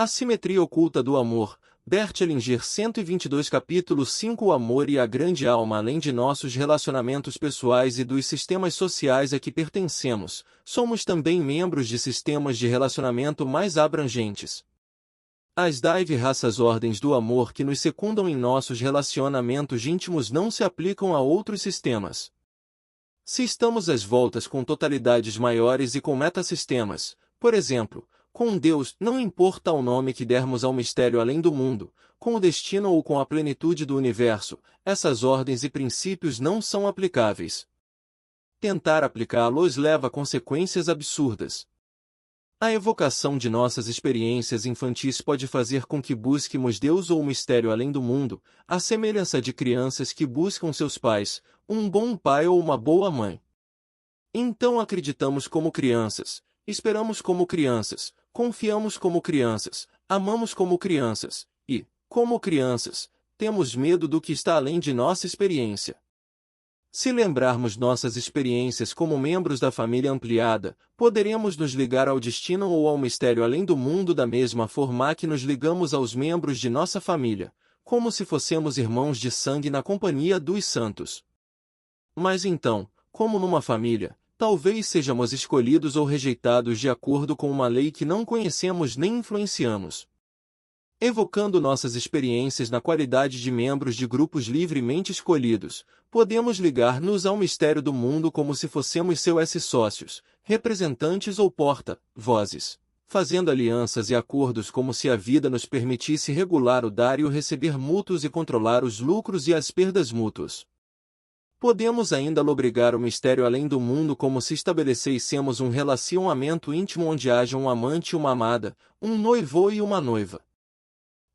A simetria oculta do amor. Bert Hellinger 122 Capítulo 5 O amor e a grande alma. Além de nossos relacionamentos pessoais e dos sistemas sociais a que pertencemos, somos também membros de sistemas de relacionamento mais abrangentes. As diversas ordens do amor que nos secundam em nossos relacionamentos íntimos não se aplicam a outros sistemas. Se estamos às voltas com totalidades maiores e com metasistemas, por exemplo, com Deus, não importa o nome que dermos ao mistério além do mundo, com o destino ou com a plenitude do universo, essas ordens e princípios não são aplicáveis. Tentar aplicá-los leva a consequências absurdas. A evocação de nossas experiências infantis pode fazer com que busquemos Deus ou o mistério além do mundo, à semelhança de crianças que buscam seus pais, um bom pai ou uma boa mãe. Então acreditamos como crianças, esperamos como crianças, confiamos como crianças, amamos como crianças, e, como crianças, temos medo do que está além de nossa experiência. Se lembrarmos nossas experiências como membros da família ampliada, poderemos nos ligar ao destino ou ao mistério além do mundo da mesma forma que nos ligamos aos membros de nossa família, como se fossemos irmãos de sangue na companhia dos santos. Mas então, como numa família, talvez sejamos escolhidos ou rejeitados de acordo com uma lei que não conhecemos nem influenciamos. Evocando nossas experiências na qualidade de membros de grupos livremente escolhidos, podemos ligar-nos ao mistério do mundo como se fossemos seus sócios, representantes ou porta-vozes, fazendo alianças e acordos como se a vida nos permitisse regular o dar e o receber mútuos e controlar os lucros e as perdas mútuos. Podemos ainda lobrigar o mistério além do mundo como se estabelecêssemos um relacionamento íntimo onde haja um amante e uma amada, um noivo e uma noiva.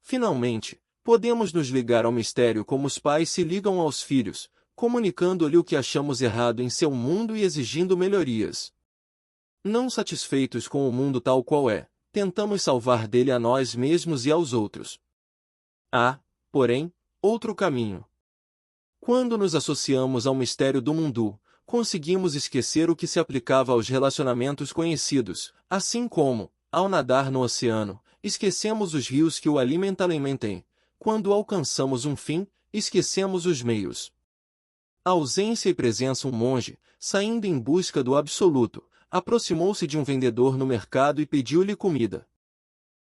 Finalmente, podemos nos ligar ao mistério como os pais se ligam aos filhos, comunicando-lhe o que achamos errado em seu mundo e exigindo melhorias. Não satisfeitos com o mundo tal qual é, tentamos salvar dele a nós mesmos e aos outros. Há, porém, outro caminho. Quando nos associamos ao mistério do mundo, conseguimos esquecer o que se aplicava aos relacionamentos conhecidos, assim como, ao nadar no oceano, esquecemos os rios que o alimentem. Quando alcançamos um fim, esquecemos os meios. A ausência e presença. Um monge, saindo em busca do absoluto, aproximou-se de um vendedor no mercado e pediu-lhe comida.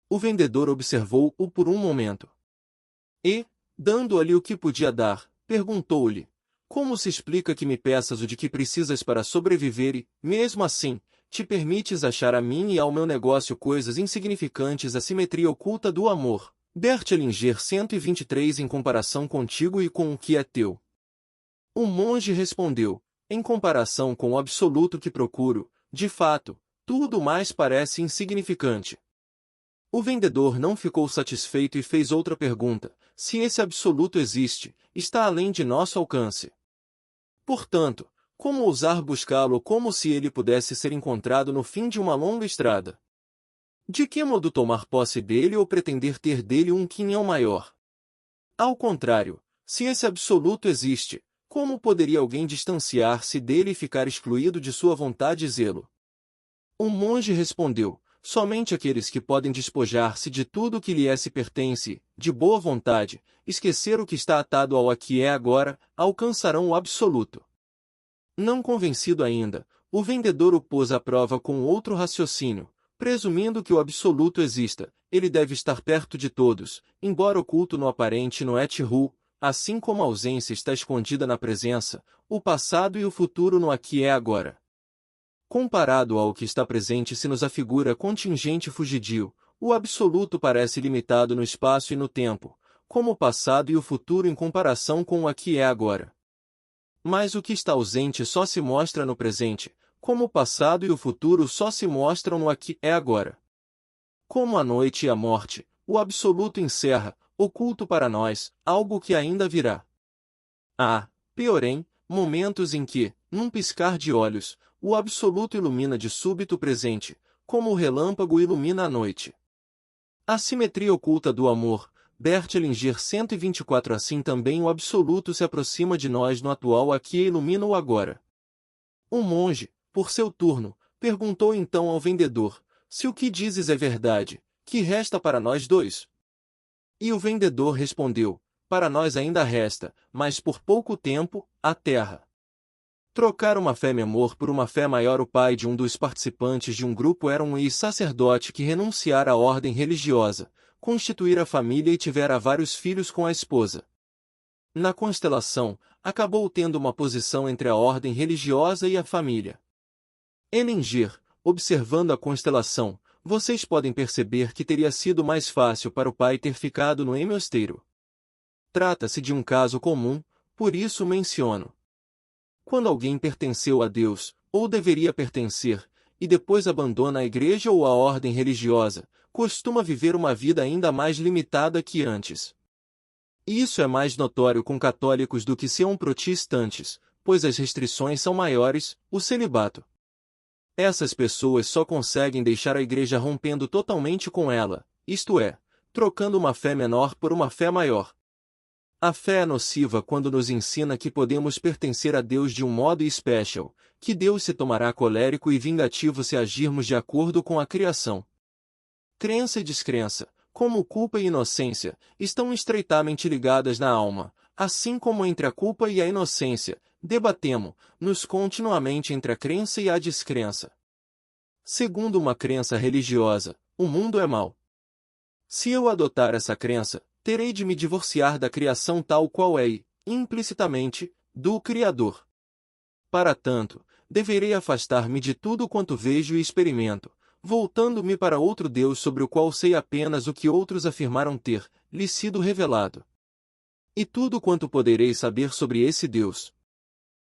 O vendedor observou-o por um momento. E, dando-lhe o que podia dar, perguntou-lhe: como se explica que me peças o de que precisas para sobreviver e, mesmo assim, te permites achar a mim e ao meu negócio coisas insignificantes? A simetria oculta do amor. Bert Hellinger 123 Em comparação contigo e com o que é teu. O monge respondeu: em comparação com o absoluto que procuro, de fato, tudo mais parece insignificante. O vendedor não ficou satisfeito e fez outra pergunta: se esse absoluto existe, está além de nosso alcance. Portanto, como ousar buscá-lo como se ele pudesse ser encontrado no fim de uma longa estrada? De que modo tomar posse dele ou pretender ter dele um quinhão maior? Ao contrário, se esse absoluto existe, como poderia alguém distanciar-se dele e ficar excluído de sua vontade e zelo? O monge respondeu: somente aqueles que podem despojar-se de tudo o que lhes pertence, de boa vontade, esquecer o que está atado ao aqui é agora, alcançarão o absoluto. Não convencido ainda, o vendedor o pôs à prova com outro raciocínio. Presumindo que o absoluto exista, ele deve estar perto de todos, embora oculto no aparente e no et-ru, assim como a ausência está escondida na presença, o passado e o futuro no aqui é agora. Comparado ao que está presente se nos afigura contingente fugidio, o absoluto parece limitado no espaço e no tempo, como o passado e o futuro em comparação com o aqui é agora. Mas o que está ausente só se mostra no presente, como o passado e o futuro só se mostram no aqui é agora. Como a noite e a morte, o absoluto encerra, oculto para nós, algo que ainda virá. Há, porém, momentos em que, num piscar de olhos, o absoluto ilumina de súbito o presente, como o relâmpago ilumina a noite. A simetria oculta do amor. Bert Hellinger 124 Assim também o absoluto se aproxima de nós no atual aqui e ilumina o agora. O monge, por seu turno, perguntou então ao vendedor: se o que dizes é verdade, Que resta para nós dois? E o vendedor respondeu: para nós ainda resta, mas por pouco tempo, a terra. Trocar uma fé menor por uma fé maior. O pai de um dos participantes de um grupo era um ex-sacerdote que renunciara à ordem religiosa, constituíra família e tivera vários filhos com a esposa. Na constelação, acabou tendo uma posição entre a ordem religiosa e a família. Ellinger, observando a constelação, vocês podem perceber que teria sido mais fácil para o pai ter ficado no mosteiro. Trata-se de um caso comum, por isso menciono. Quando alguém pertenceu a Deus, ou deveria pertencer, e depois abandona a igreja ou a ordem religiosa, costuma viver uma vida ainda mais limitada que antes. Isso é mais notório com católicos do que com protestantes, pois as restrições são maiores, o celibato. Essas pessoas só conseguem deixar a igreja rompendo totalmente com ela, isto é, trocando uma fé menor por uma fé maior. A fé é nociva quando nos ensina que podemos pertencer a Deus de um modo especial, que Deus se tomará colérico e vingativo se agirmos de acordo com a criação. Crença e descrença, como culpa e inocência, estão estreitamente ligadas na alma, assim como entre a culpa e a inocência, debatemo-nos continuamente entre a crença e a descrença. Segundo uma crença religiosa, o mundo é mau. Se eu adotar essa crença, terei de me divorciar da criação tal qual é e, implicitamente, do Criador. Para tanto, deverei afastar-me de tudo quanto vejo e experimento, voltando-me para outro Deus sobre o qual sei apenas o que outros afirmaram ter lhe sido revelado. E tudo quanto poderei saber sobre esse Deus.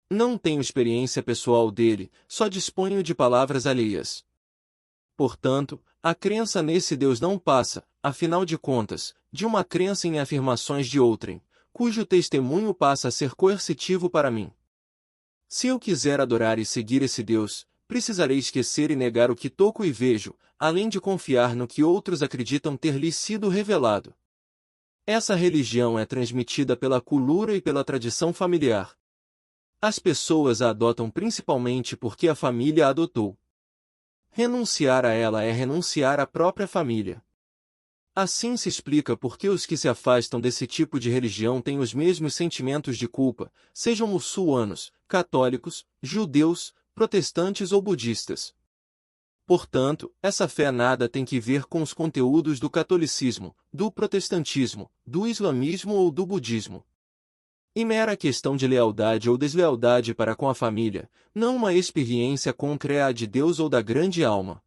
Não tenho experiência pessoal dele, só disponho de palavras alheias. Portanto, a crença nesse Deus não passa, afinal de contas, de uma crença em afirmações de outrem, cujo testemunho passa a ser coercitivo para mim. Se eu quiser adorar e seguir esse Deus, precisarei esquecer e negar o que toco e vejo, além de confiar no que outros acreditam ter lhe sido revelado. Essa religião é transmitida pela cultura e pela tradição familiar. As pessoas a adotam principalmente porque a família a adotou. Renunciar a ela é renunciar à própria família. Assim se explica por que os que se afastam desse tipo de religião têm os mesmos sentimentos de culpa, sejam muçulmanos, católicos, judeus, protestantes ou budistas. Portanto, essa fé nada tem que ver com os conteúdos do catolicismo, do protestantismo, do islamismo ou do budismo. E mera questão de lealdade ou deslealdade para com a família, não uma experiência concreta de Deus ou da grande alma.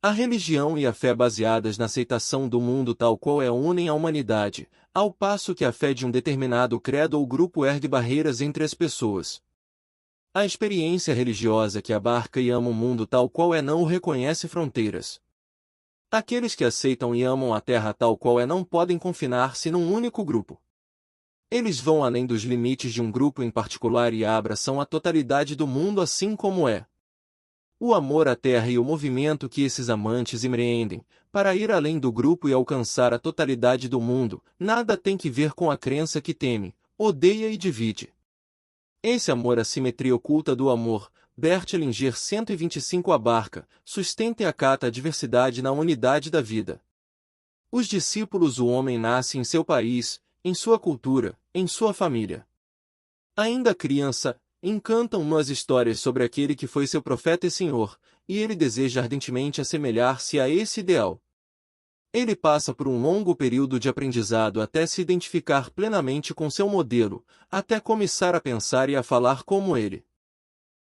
A religião e a fé baseadas na aceitação do mundo tal qual é unem a humanidade, ao passo que a fé de um determinado credo ou grupo ergue barreiras entre as pessoas. A experiência religiosa que abarca e ama o mundo tal qual é não reconhece fronteiras. Aqueles que aceitam e amam a terra tal qual é não podem confinar-se num único grupo. Eles vão além dos limites de um grupo em particular e abraçam a totalidade do mundo assim como é. O amor à terra e o movimento que esses amantes empreendem, para ir além do grupo e alcançar a totalidade do mundo, nada tem que ver com a crença que teme, odeia e divide. Esse amor, a simetria oculta do amor, Bert Hellinger 125 abarca, sustenta e acata a diversidade na unidade da vida. Os discípulos. O homem nasce em seu país, em sua cultura, em sua família. Ainda criança, encantam-no as histórias sobre aquele que foi seu profeta e senhor, e ele deseja ardentemente assemelhar-se a esse ideal. Ele passa por um longo período de aprendizado até se identificar plenamente com seu modelo, até começar a pensar e a falar como ele.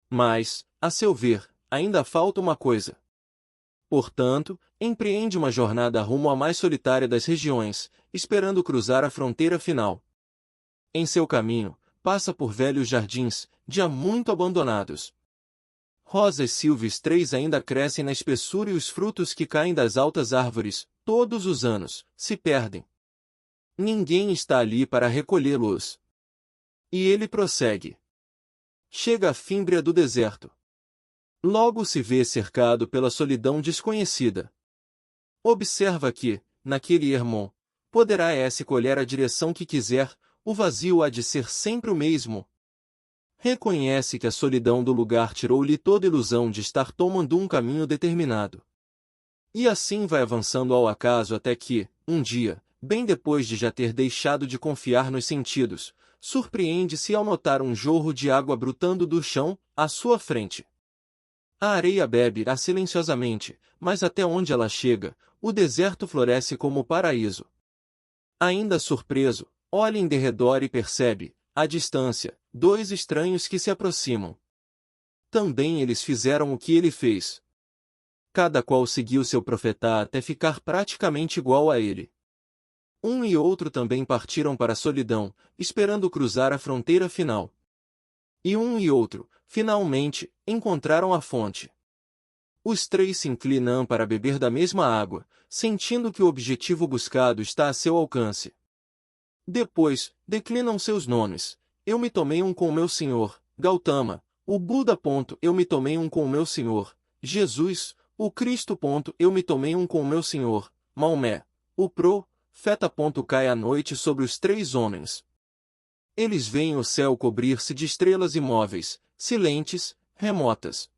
Mas, a seu ver, ainda falta uma coisa. Portanto, empreende uma jornada rumo à mais solitária das regiões, esperando cruzar a fronteira final. Em seu caminho, passa por velhos jardins, já muito abandonados. Rosas silvestres ainda crescem na espessura e os frutos que caem das altas árvores, todos os anos, se perdem. Ninguém está ali para recolhê-los. E ele prossegue. Chega à fímbria do deserto. Logo se vê cercado pela solidão desconhecida. Observa que, naquele ermo, poderá se colher a direção que quiser, o vazio há de ser sempre o mesmo. Reconhece que a solidão do lugar tirou-lhe toda ilusão de estar tomando um caminho determinado. E assim vai avançando ao acaso até que, um dia, bem depois de já ter deixado de confiar nos sentidos, surpreende-se ao notar um jorro de água brotando do chão, à sua frente. A areia bebe silenciosamente, mas até onde ela chega, o deserto floresce como o paraíso. Ainda surpreso, olha em derredor e percebe, à distância, dois estranhos que se aproximam. Também eles fizeram o que ele fez. Cada qual seguiu seu profeta até ficar praticamente igual a ele. Um e outro também partiram para a solidão, esperando cruzar a fronteira final. E um e outro, finalmente, encontraram a fonte. Os três se inclinam para beber da mesma água, sentindo que o objetivo buscado está a seu alcance. Depois, declinam seus nomes. Eu me tomei um com meu senhor, Gautama, o Buda. Eu me tomei um com meu senhor, Jesus, o Cristo. Eu me tomei um com meu senhor, Maomé, o Profeta. Cai a noite sobre os três homens. Eles veem o céu cobrir-se de estrelas imóveis, silentes, remotas.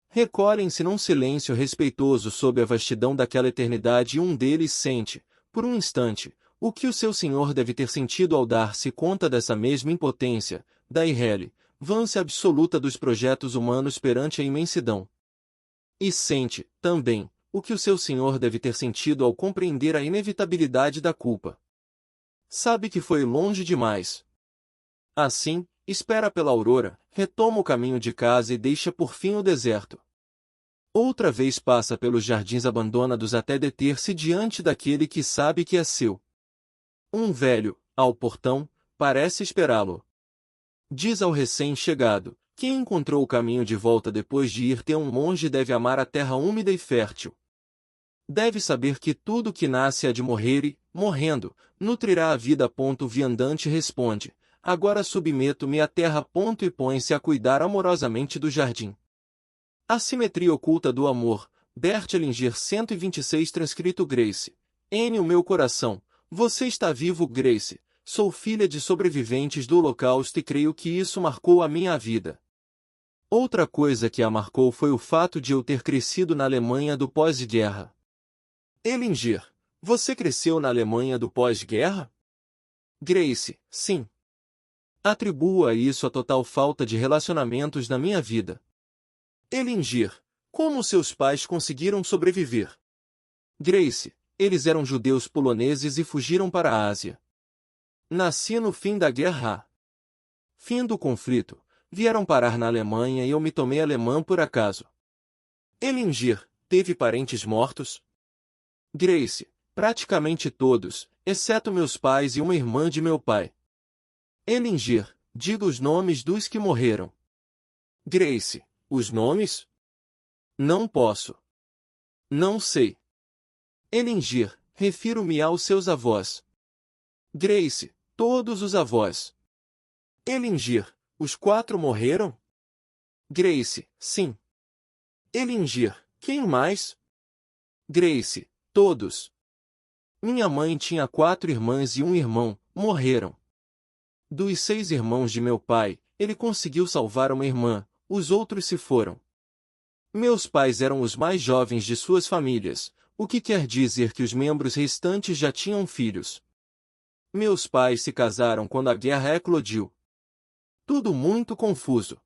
Recolhem-se num silêncio respeitoso sob a vastidão daquela eternidade e um deles sente, por um instante, o que o seu senhor deve ter sentido ao dar-se conta dessa mesma impotência, da irrelevância absoluta dos projetos humanos perante a imensidão. E sente, também, o que o seu senhor deve ter sentido ao compreender a inevitabilidade da culpa. Sabe que foi longe demais. Assim, espera pela aurora, retoma o caminho de casa e deixa por fim o deserto. Outra vez passa pelos jardins abandonados até deter-se diante daquele que sabe que é seu. Um velho, ao portão, parece esperá-lo. Diz ao recém-chegado: quem encontrou o caminho de volta depois de ir ter um monge deve amar a terra úmida e fértil. Deve saber que tudo que nasce há de morrer e, morrendo, nutrirá a vida. O viandante responde: agora submeto-me à terra. E põe-se a cuidar amorosamente do jardim. A simetria oculta do amor, Bert Hellinger 126 transcrito Grace. O meu coração, você está vivo Grace, sou filha de sobreviventes do Holocausto e creio que isso marcou a minha vida. Outra coisa que a marcou foi o fato de eu ter crescido na Alemanha do pós-guerra. Hellinger, você cresceu na Alemanha do pós-guerra? Grace, sim. Atribuo a isso a total falta de relacionamentos na minha vida. Hellinger, como seus pais conseguiram sobreviver? Grace, eles eram judeus poloneses e fugiram para a Ásia. Nasci no fim da guerra. Fim do conflito, vieram parar na Alemanha e eu me tomei alemã por acaso. Hellinger, teve parentes mortos? Grace, praticamente todos, exceto meus pais e uma irmã de meu pai. Hellinger, diga os nomes dos que morreram. Grace, os nomes? Não posso. Não sei. Hellinger, refiro-me aos seus avós. Grace, todos os avós. Hellinger, os 4 morreram? Grace, sim. Hellinger, quem mais? Grace, todos. Minha mãe tinha 4 irmãs e um irmão, morreram. Dos 6 irmãos de meu pai, ele conseguiu salvar uma irmã, os outros se foram. Meus pais eram os mais jovens de suas famílias, o que quer dizer que os membros restantes já tinham filhos. Meus pais se casaram quando a guerra eclodiu. Tudo muito confuso.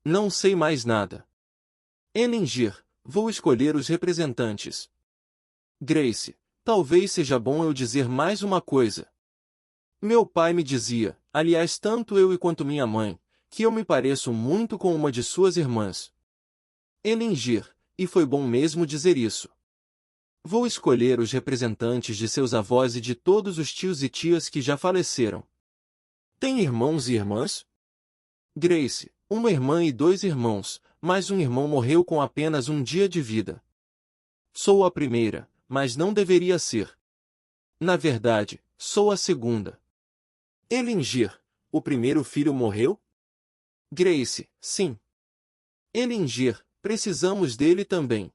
Não sei mais nada. Hellinger, vou escolher os representantes. Grace, talvez seja bom eu dizer mais uma coisa. Meu pai me dizia, aliás tanto eu quanto minha mãe, que eu me pareço muito com uma de suas irmãs. Hellinger, e foi bom mesmo dizer isso. Vou escolher os representantes de seus avós e de todos os tios e tias que já faleceram. Tem irmãos e irmãs? Grace, uma irmã e 2 irmãos, mas um irmão morreu com apenas um dia de vida. Sou a primeira, mas não deveria ser. Na verdade, sou a segunda. Hellinger, o primeiro filho morreu? Grace, sim. Hellinger, precisamos dele também.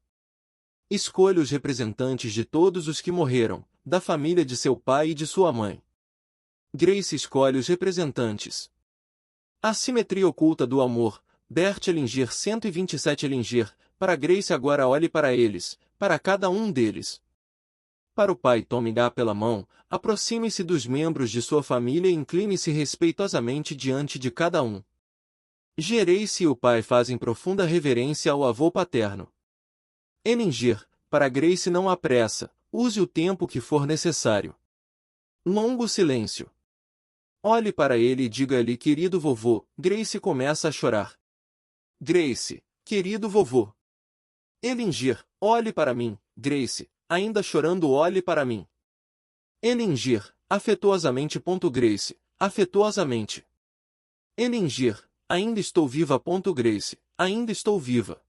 Escolha os representantes de todos os que morreram, da família de seu pai e de sua mãe. Grace escolhe os representantes. A simetria oculta do amor, Bert Hellinger 127 Hellinger, para Grace agora olhe para eles, para cada um deles. Para o pai, tome-a pela mão, aproxime-se dos membros de sua família e incline-se respeitosamente diante de cada um. Grace e o pai fazem profunda reverência ao avô paterno. Ellinger, para Grace não há pressa, use o tempo que for necessário. Longo silêncio. Olhe para ele e diga-lhe: querido vovô. Grace começa a chorar. Grace, querido vovô. Ellinger, olhe para mim. Grace, ainda chorando, olhe para mim. Ellinger, afetuosamente. Grace, afetuosamente. Ellinger, ainda estou viva. Grace, ainda estou viva.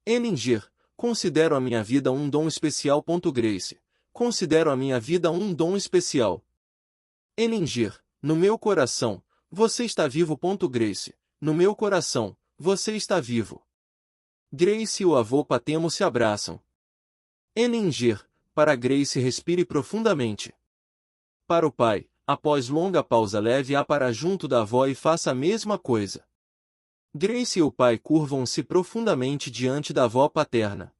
Ellinger, considero a minha vida um dom especial. Grace, considero a minha vida um dom especial. Ellinger, no meu coração, você está vivo. Grace, no meu coração, você está vivo. Grace e o avô paterno se abraçam. Ellinger, para Grace, respire profundamente. Para o pai, após longa pausa, leve-a para junto da avó e faça a mesma coisa. Grace e o pai curvam-se profundamente diante da avó paterna.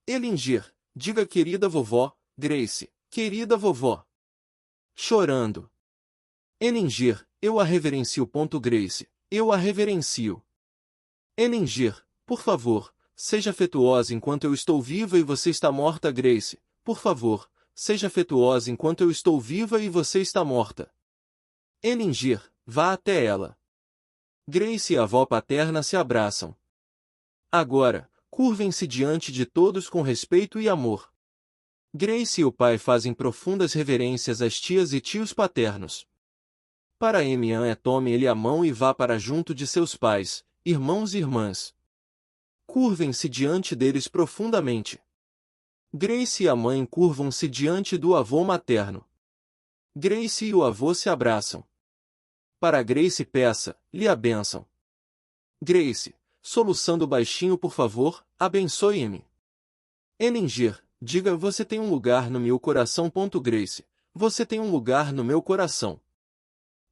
Ellinger, diga: querida vovó. Grace, querida vovó. Chorando. Ellinger, eu a reverencio. Grace, eu a reverencio. Ellinger, por favor, seja afetuosa enquanto eu estou viva e você está morta. Grace, por favor, seja afetuosa enquanto eu estou viva e você está morta. Ellinger, vá até ela. Grace e a avó paterna se abraçam. Agora, curvem-se diante de todos com respeito e amor. Grace e o pai fazem profundas reverências às tias e tios paternos. Para Emian, tome-lhe a mão e vá para junto de seus pais, irmãos e irmãs. Curvem-se diante deles profundamente. Grace e a mãe curvam-se diante do avô materno. Grace e o avô se abraçam. Para Grace, peça-lhe a bênção. Grace, soluçando baixinho: por favor, abençoe-me. Ellinger, diga: você tem um lugar no meu coração. Grace, você tem um lugar no meu coração.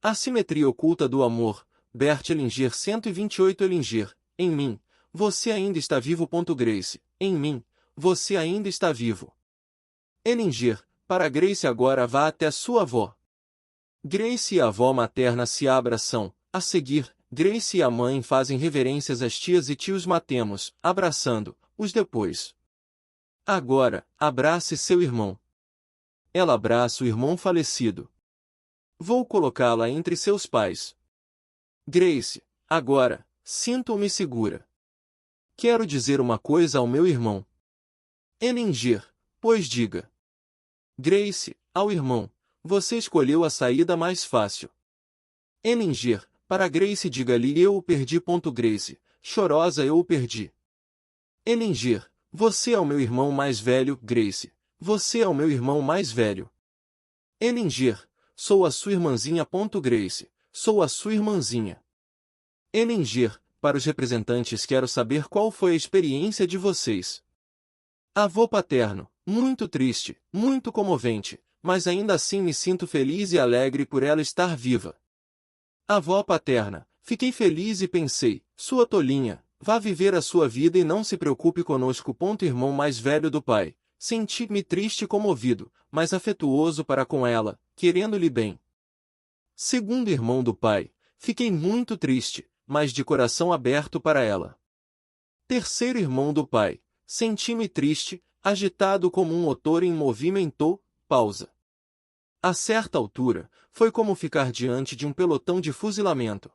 A simetria oculta do amor. Bert Hellinger 128. Ellinger, em mim, você ainda está vivo. Grace, em mim, você ainda está vivo. Ellinger, para Grace, agora vá até sua avó. Grace e a avó materna se abraçam. A seguir, Grace e a mãe fazem reverências às tias e tios maternos, abraçando-os depois. Agora, abrace seu irmão. Ela abraça o irmão falecido. Vou colocá-la entre seus pais. Grace, agora, sinto-me segura. Quero dizer uma coisa ao meu irmão. Ellinger, pois diga. Grace, ao irmão, você escolheu a saída mais fácil. Ellinger, para Grace, diga-lhe: eu o perdi. Grace, chorosa: eu o perdi. Ellinger, você é o meu irmão mais velho. Grace, você é o meu irmão mais velho. Ellinger, sou a sua irmãzinha. Grace, sou a sua irmãzinha. Ellinger, para os representantes, quero saber qual foi a experiência de vocês. Avô paterno, muito triste, muito comovente, mas ainda assim me sinto feliz e alegre por ela estar viva. Avó paterna, fiquei feliz e pensei: sua tolinha, vá viver a sua vida e não se preocupe conosco. Irmão mais velho do pai, senti-me triste e comovido, mas afetuoso para com ela, querendo-lhe bem. Segundo irmão do pai, fiquei muito triste, mas de coração aberto para ela. Terceiro irmão do pai, senti-me triste, agitado como um motor em movimento. Pausa. A certa altura, foi como ficar diante de um pelotão de fuzilamento.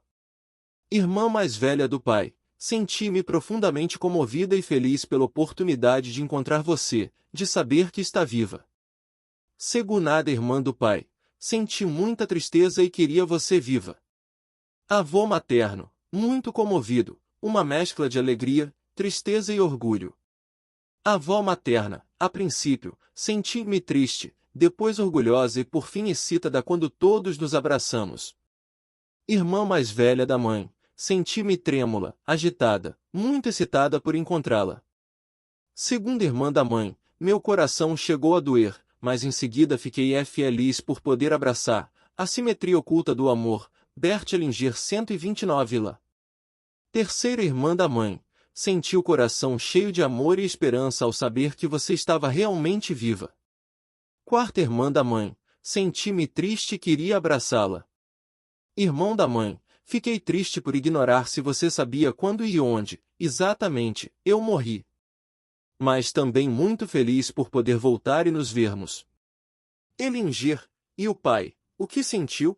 Irmã mais velha do pai, senti-me profundamente comovida e feliz pela oportunidade de encontrar você, de saber que está viva. Segunda irmã do pai, senti muita tristeza e queria você viva. Avô materno, muito comovido, uma mescla de alegria, tristeza e orgulho. Avó materna, a princípio, senti-me triste, depois orgulhosa e por fim excitada quando todos nos abraçamos. Irmã mais velha da mãe, senti-me trêmula, agitada, muito excitada por encontrá-la. Segunda irmã da mãe, meu coração chegou a doer, mas em seguida fiquei feliz por poder abraçar, a simetria oculta do amor. Bert Hellinger 129. Terceira irmã da mãe, senti o coração cheio de amor e esperança ao saber que você estava realmente viva. Quarta irmã da mãe, senti-me triste e queria abraçá-la. Irmão da mãe, fiquei triste por ignorar se você sabia quando e onde, exatamente, eu morri. Mas também muito feliz por poder voltar e nos vermos. Elingir, e o pai, o que sentiu?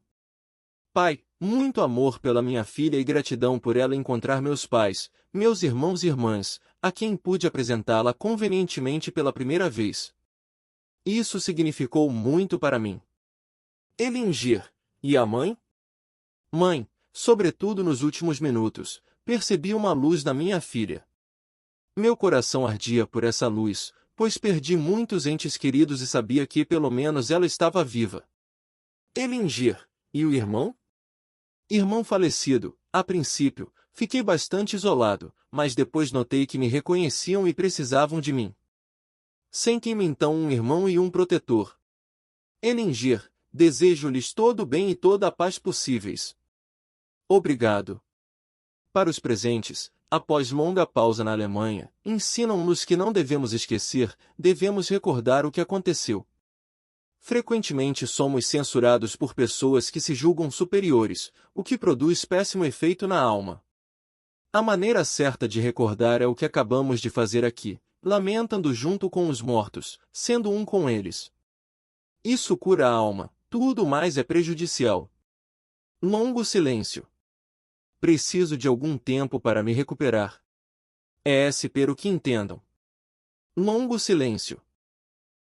Pai, muito amor pela minha filha e gratidão por ela encontrar meus pais, meus irmãos e irmãs, a quem pude apresentá-la convenientemente pela primeira vez. Isso significou muito para mim. Elingir, e a mãe? Mãe, sobretudo nos últimos minutos, percebi uma luz na minha filha. Meu coração ardia por essa luz, pois perdi muitos entes queridos e sabia que pelo menos ela estava viva. Elingir, e o irmão? Irmão falecido, a princípio, fiquei bastante isolado, mas depois notei que me reconheciam e precisavam de mim. Senti-me então um irmão e um protetor. Elingir, desejo-lhes todo o bem e toda a paz possíveis. Obrigado. Para os presentes, após longa pausa na Alemanha, ensinam-nos que não devemos esquecer, devemos recordar o que aconteceu. Frequentemente somos censurados por pessoas que se julgam superiores, o que produz péssimo efeito na alma. A maneira certa de recordar é o que acabamos de fazer aqui, lamentando junto com os mortos, sendo um com eles. Isso cura a alma, tudo mais é prejudicial. Longo silêncio. Preciso de algum tempo para me recuperar. É espero que entendam. Longo silêncio.